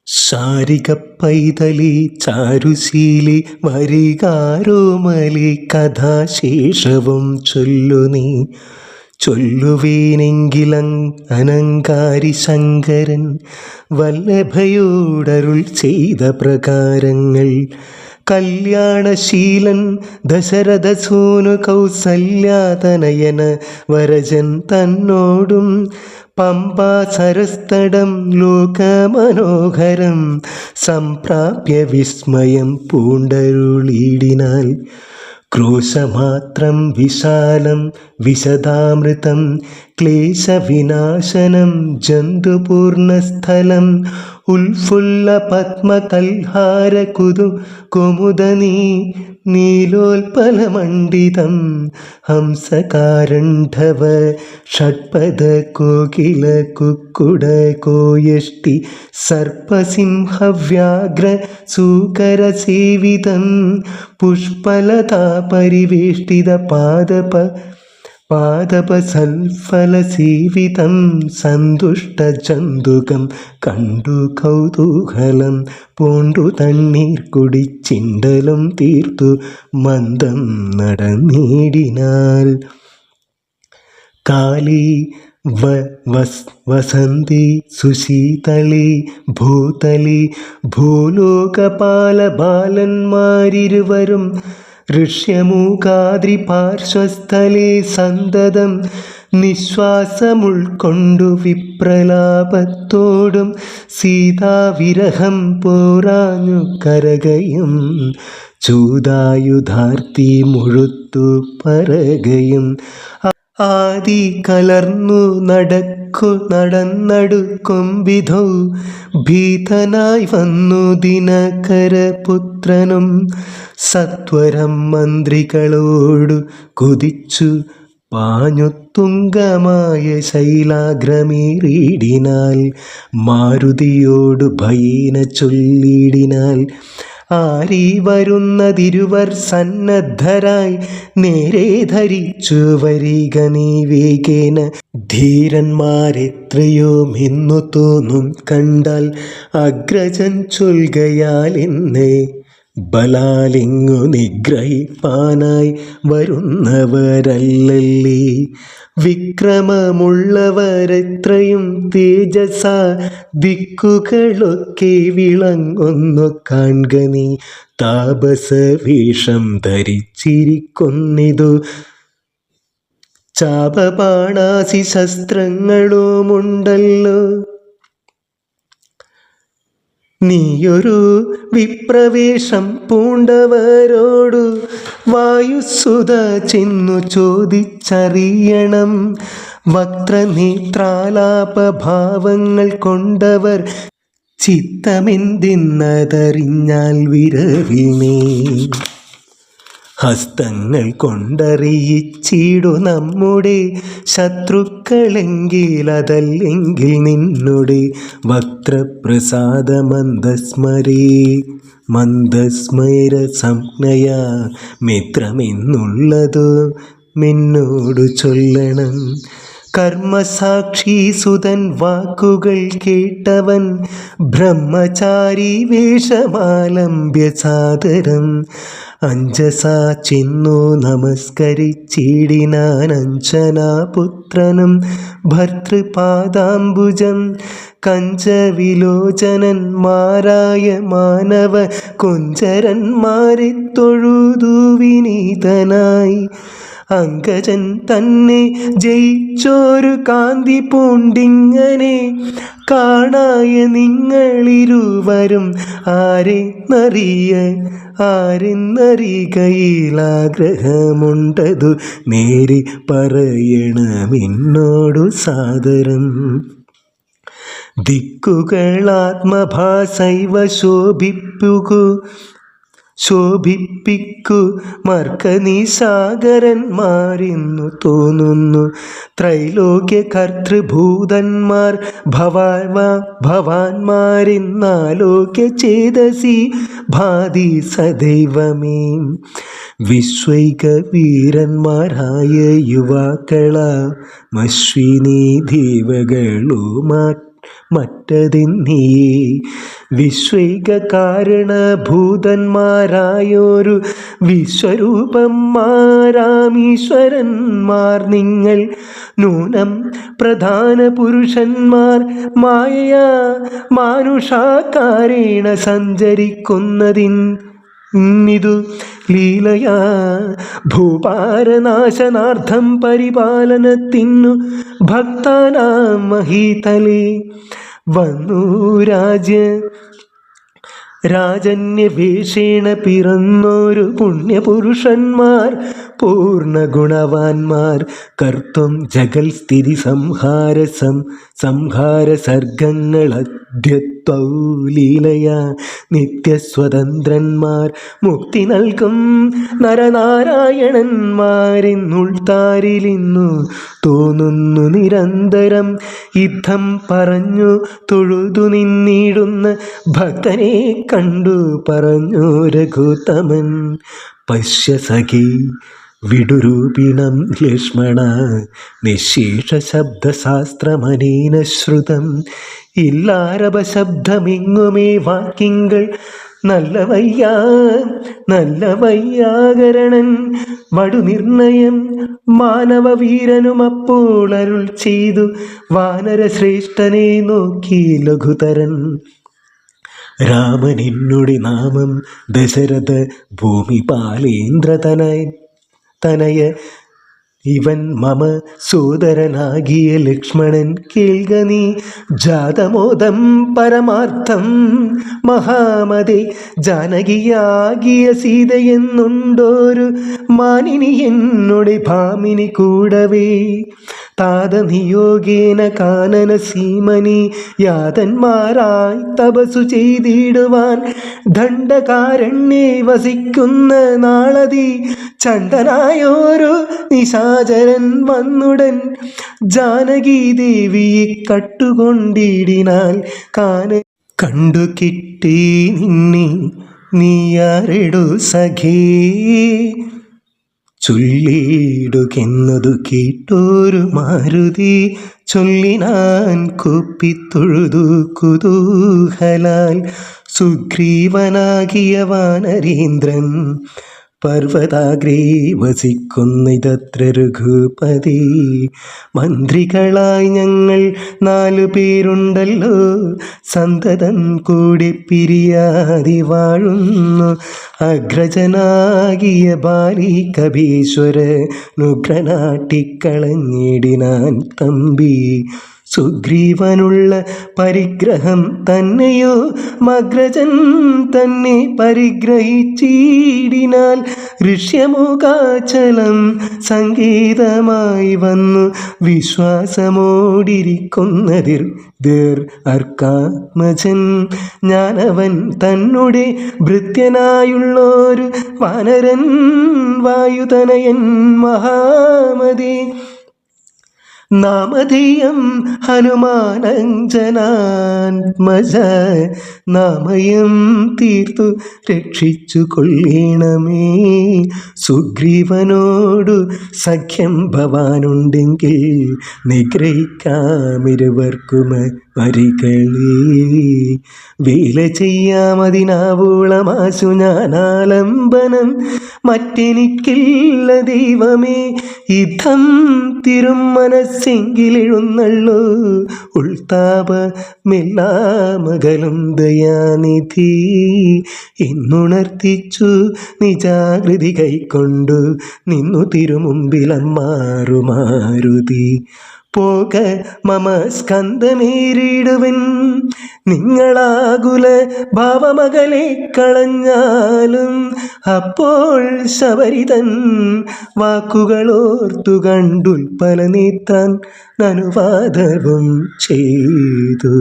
ശാരിക പൈതലി ചാരുശീലി വരികാരോമലി കഥാശേഷവും ചൊല്ലു നീ. ചൊല്ലുവേനെങ്കിലനങ്കാരി ശങ്കരൻ വല്ലഭയോടരുൾ ചെയ്ത പ്രകാരങ്ങൾ. കല്യാണശീലൻ ദശരഥസൂനു കൗസല്യാതനയന വരജൻ തന്നോടും പമ്പാസരസ്തടം ലോകമനോഹരം സംപ്രാപ്യ വിസ്മയം പൂണ്ടരുളിടിനാൽ. ക്രോശമാത്രം വിശാലം വിശദാമൃതം ക്ലേശവിനാശനം ജന്തുപൂർണസ്ഥലം ഉൽഫുല്ല പത്മകൽഹാര കുമുദനീ നീലോൽപലമണ്ഡിതം ഹംസകാരണ്ഡവ ഷഡ്പദ കോകില കുക്കുട കോയഷ്ടി സർപ്പസിംഹവ്യാഘ്ര സൂകരസേവിതം പുഷ്പലതാ പരിവേഷ്ടിത പാദപസൽഫലസേവിതം സന്തുഷ്ടജന്തുകം കണ്ടു കൗതൂഹലം പൂണ്ടു തണ്ണീർ കുടിച്ചിണ്ടലും തീർത്തു മന്ദം നടന്നിടിനാൽ. കാലി വസന്തി സുശീതളി ഭൂതലി ഭൂലോകപാല ബാലന്മാരിരുവരും ഋഷ്യമൂകാദ്രിപാർശ്വസ്ഥലേ സന്തതം നിശ്വാസമുൾക്കൊണ്ടു വിപ്രലാപത്തോടും സീതാവിരഹം പോരാഞ്ഞു കരകയും ചൂതായുധാർത്തി മുഴുത്തു പറകയും ആദി കലർന്നു നടന്നടുക്കും വിധൗ ഭീതനായി വന്നു ദിനകരപുത്രനും സത്വരം മന്ത്രികളോടു കുതിച്ചു പാഞ്ഞു തുംഗമായ ശൈലാഗ്രമേറിയിടിനാൽ. മാരുതിയോടു ഭയേന ചൊല്ലിടിനാൽ, ആരീ വരുന്നതിരുവർ സന്നദ്ധരായി നേരെ ധരിച്ചു വരിക നീ വേഗേന. ധീരന്മാരെത്രയോ മിന്നു തോന്നും കണ്ടാൽ അഗ്രജൻ ചൊൽകയാൽ എന്നെ ബലാലിങ്ങു നിഗ്രഹിപ്പാനായി വരുന്നവരല്ലല്ലേ. വിക്രമമുള്ളവരെത്രയും തേജസ ദിക്കുകളൊക്കെ വിളങ്ങൊന്നു കാൺക നീ. താപസവേഷം ധരിച്ചിരിക്കുന്നിതു ചാപബാണാസി ശസ്ത്രങ്ങളുമുണ്ടല്ലോ. നീയൊരു വിപ്രവേഷം പൂണ്ടവരോടു വായുസുത ചെന്നു ചോദിച്ചറിയണം. വക്രനേത്രാലാപഭാവങ്ങൾ കൊണ്ടവർ ചിത്തമെന്തെന്നതറിഞ്ഞാൽ വിരവിൽ നീ ഹസ്തങ്ങൾ കൊണ്ടറിയിച്ചിടു നമ്മുടെ ശത്രുക്കളെങ്കിൽ അതല്ലെങ്കിൽ നിന്നുടെ വക്രപ്രസാദ മന്ദസ്മര സംജ്ഞയ മിത്രമെന്നുള്ളതു മെന്നോടു ചൊല്ലണം. കർമ്മസാക്ഷി സുതൻ വാക്കുകൾ കേട്ടവൻ ബ്രഹ്മചാരി വേഷമാലംബ്യ സാദരം അഞ്ജസാ ചെന്നു നമസ്കരിച്ചിടിനാൻ. അഞ്ജനാപുത്രനും ഭർതൃപാദാംബുജം കഞ്ചവിലോചനന്മാരായ മാനവ കുഞ്ചരന്മാരെ തൊഴുതു വിനീതനായി. അങ്കജൻ തന്നെ ജയിച്ചോരു കാന്തി പൂണ്ടിങ്ങനെ കാണായ നിങ്ങളിരുവരും ആരെന്നറികയിലാഗ്രഹമുണ്ടതു നേരി പറയണമെന്നോടു സാദരം. ദിക്കുകളാത്മഭാസൈവ ശോഭിപ്പിക്കു മർക്കനീസാഗരന്മാരെന്നു തോന്നുന്നു. ത്രൈലോക്യ കർത്തൃഭൂതന്മാർ ഭവാന്മാരെന്നാലോക്യ ചേതസി ഭാതി സദൈവമേ. വിശ്വൈക വീരന്മാരായ യുവാക്കളാം അശ്വിനി ദേവകളുമാ മറ്റതിന്നിയേ. വിശ്വൈക കാരണഭൂതന്മാരായോരു വിശ്വരൂപന്മാരാമീശ്വരന്മാർ നിങ്ങൾ നൂനം പ്രധാന പുരുഷന്മാർ മായയാ മാനുഷാകാരേണ സഞ്ചരിക്കുന്നതിന്നിതു ലീലയാ ഭൂപാരനാശനാർത്ഥം പരിപാലനത്തിനു ഭക്താനാം മഹീതലേ വന്നു രാജന്യവേഷേണ പിറന്നോരു പുണ്യപുരുഷന്മാർ പൂർണ്ണ ഗുണവാന്മാർ കർത്തും ജഗൽ സ്ഥിതി സംഹാര സർഗങ്ങളദ്യത്വൗ ലീലയാ നിത്യസ്വതന്ത്രന്മാർ മുക്തി നൽകും നരനാരായണന്മാരെന്നുൾത്താരിലിന്നു തോന്നുന്നു നിരന്തരം. യുദ്ധം പറഞ്ഞു തൊഴുതു നിന്നിടുന്ന ഭക്തനെ കണ്ടു പറഞ്ഞു രഘുത്തമൻ, പശ്യ സഖി വിടുരൂപിണം ലക്ഷ്മണ നിശേഷ ശബ്ദശാസ്ത്രമനേന ശ്രുതം. ഇല്ലാരഭശബ്ദമിങ്ങുമേ വാക്കിങ്കൾ നല്ല വയ്യാകരണൻ വടുനിർണയം മാനവവീരനും അപ്പോൾ അരുൾ ചെയ്തു വാനരശ്രേഷ്ഠനെ നോക്കി ലഘുതരൻ. രാമനെന്നുടെ നാമം ദശരഥ ഭൂമിപാലേന്ദ്രതനയ ഇവൻ മമ സോദരനാകിയ ലക്ഷ്മണൻ. കേൾക നീ ജാതമോദം പരമാർത്ഥം മഹാമതേ. ജാനകിയാകിയ സീതയെന്നുണ്ടോരു മാനിനി എന്നോട് ഭാമിനി കൂടവേ. താതനിയോഗേന കാനന സീമനി യാതന്മാരായി തപസ്സു ചെയ്തിടുവാൻ ദണ്ഡകാരണ്യേ വസിക്കുന്ന നാളതി ചണ്ടനായോരു നിശാചരൻ വന്നുടൻ ജാനകി ദേവിയെ കട്ടുകൊണ്ടിടിനാൽ കണ്ടു കിട്ടി നിന്നെ നീയാരെടു സഖേ. ചൊല്ലിടുകെന്നതു കേട്ടോരു മാരുതി ചൊല്ലിനാൻ കുപ്പിത്തൊഴുതു കുതൂഹലാൽ. സുഗ്രീവനാകിയ വാനരീന്ദ്രൻ പർവ്വതാഗ്രേ വസിക്കുന്നിതത്ര രഘുപതി. മന്ത്രികളായി ഞങ്ങൾ 4 പേരുണ്ടല്ലോ, സന്തതം കൂടി പിരിയാതെ വാഴുന്നു. അഗ്രജനാകിയ ബാലികബീശ്വരനുഗ്രനാട്ടിക്കളഞ്ഞിടിനാൻ തമ്പി. സുഗ്രീവനുള്ള പരിഗ്രഹം തന്നെയോ മഗ്രജൻ തന്നെ പരിഗ്രഹിച്ചിടിനാൽ ഋഷ്യമുഖാചലം സംഗീതമായി വന്നു വിശ്വാസമോടിരിക്കുന്നതിർ അർക്കാത്മജൻ. ഞാനവൻ തന്നുടെ ഭൃത്യനായുള്ളൊരു വാനരൻ വായുതനയൻ മഹാമതി. നാമധേയം ഹനുമാനഞ്ജനാത്മജ. നാമയം തീർത്തു രക്ഷിച്ചു കൊള്ളണമേ. സുഗ്രീവനോടു സഖ്യം ഭവാനുണ്ടെങ്കിൽ നിഗ്രഹിക്കാമിരുവർക്കും വരികളേ. വേല ചെയ്യാമതിനാവോളമാശു ഞാനാലംബനം മറ്റെനിക്കില്ല ദൈവമേ. യുദ്ധം തിരും മനസ്സെങ്കിലെഴുന്നള്ളൂ ഉൾത്താപമെല്ലാമകലും ദയാനിധി. എന്നുണർത്തിച്ചു നിജാകൃതി കൈക്കൊണ്ടു നിന്നു തിരുമുമ്പിലമ്മാറു മാരുതി. പോക മമ സ്കന്ധമേറിടുവൻ നിങ്ങളാകുല ഭാവമകലെ കളഞ്ഞാലും. അപ്പോൾ ശബരിതൻ വാക്കുകളോർത്തു കണ്ടുൽപ്പല നീത്താൻ അനുവാദവും ചെയ്തു.